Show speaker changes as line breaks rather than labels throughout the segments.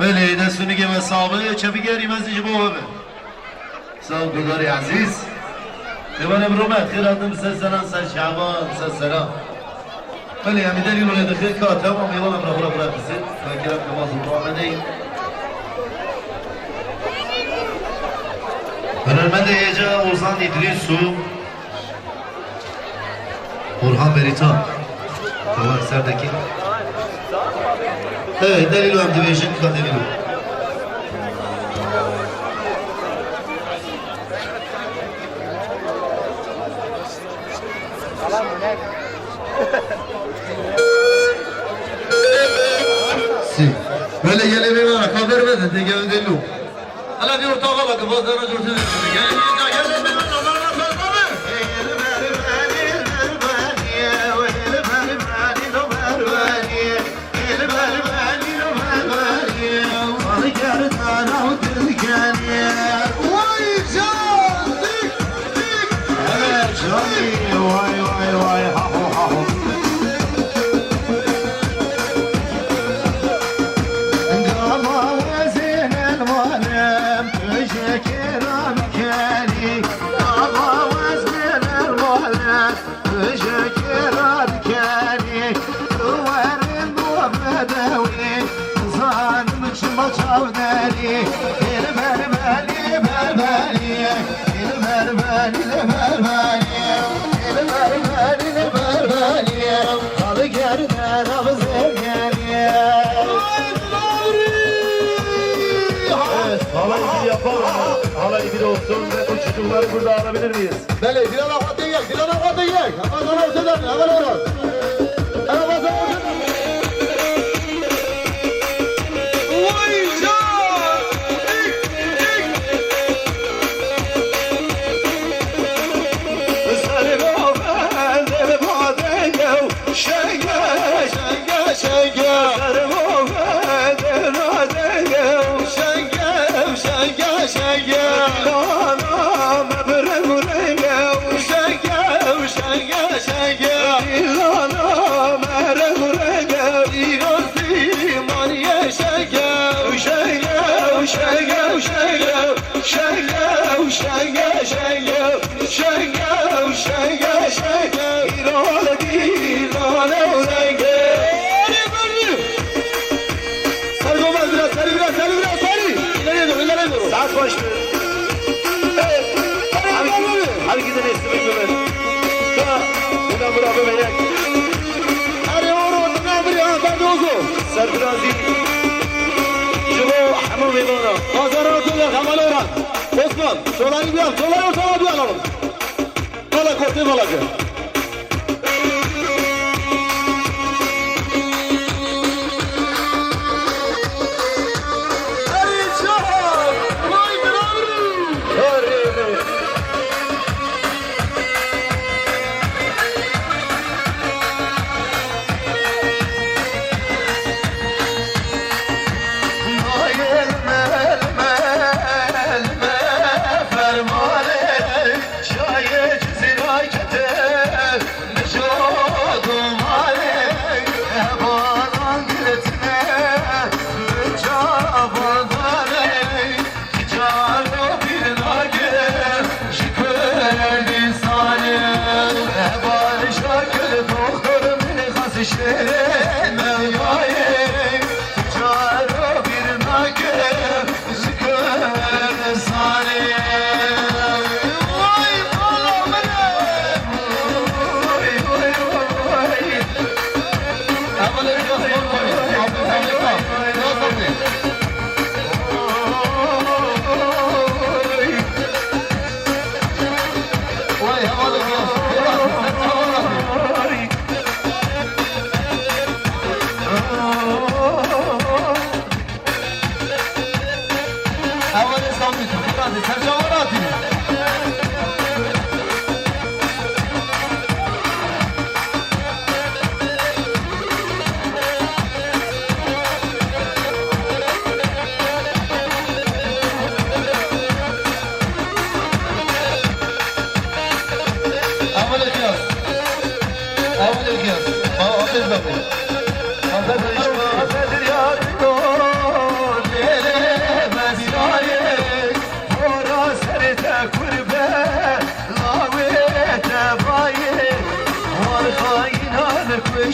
بله دستونی که مسابقه چه بگیریم از اینجا بابه سلام گداری عزیز ببانم رومت خیراتم سلام شعبان سلام بله همین دلیل رو دخیل کاتم و میوانم را بسید فکرم نماز محمدی هنرمند ایجا اوزان ایدریسو برهان بریتا کمک سردکی دلیلو هم دویشن که دلیلو سی ولی یه لیوی من کابر بده دیگه دلیلو حالا دیو تاقا بکن باز دارا جورسی دیگه Halayı bir olsun ve bu çocukları burada alabilir miyiz? Bele, Dilan Akvat'ı yek, Dilan Akvat'ı yek. Ramazan ortadan, hemen oradan. Ramazan ortadan. سرفرازی جلو همون میدانا بازارات رو کمال اوران عثمان سولانی بیار سولانی ارتاقا بیارم بالا کرده بالا که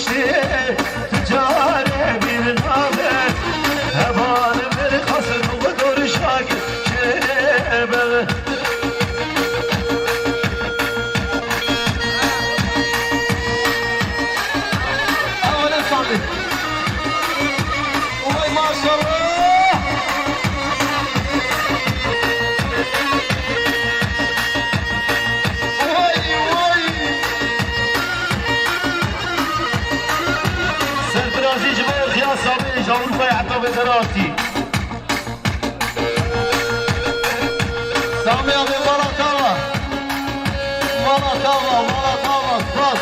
گشتی تجاره بیر نامه هوانه بری خسر و دور شاکر شبه اولا صعبه وای ما شاء الله أوروبا حتى بزراتي سامي أبي مالاكاوا مالاكاوا مالاكاوا سباس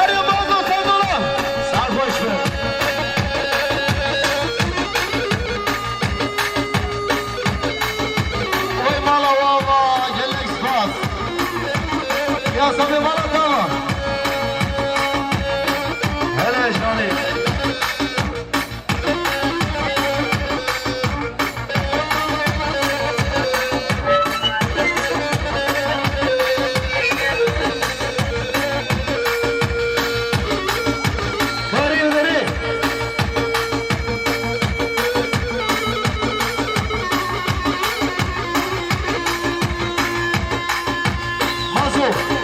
أريو بازو سيدولا سعر خوش بي وي مالا واوا جلك سباس يا سامي مالاكاوا هلا شاني Mazo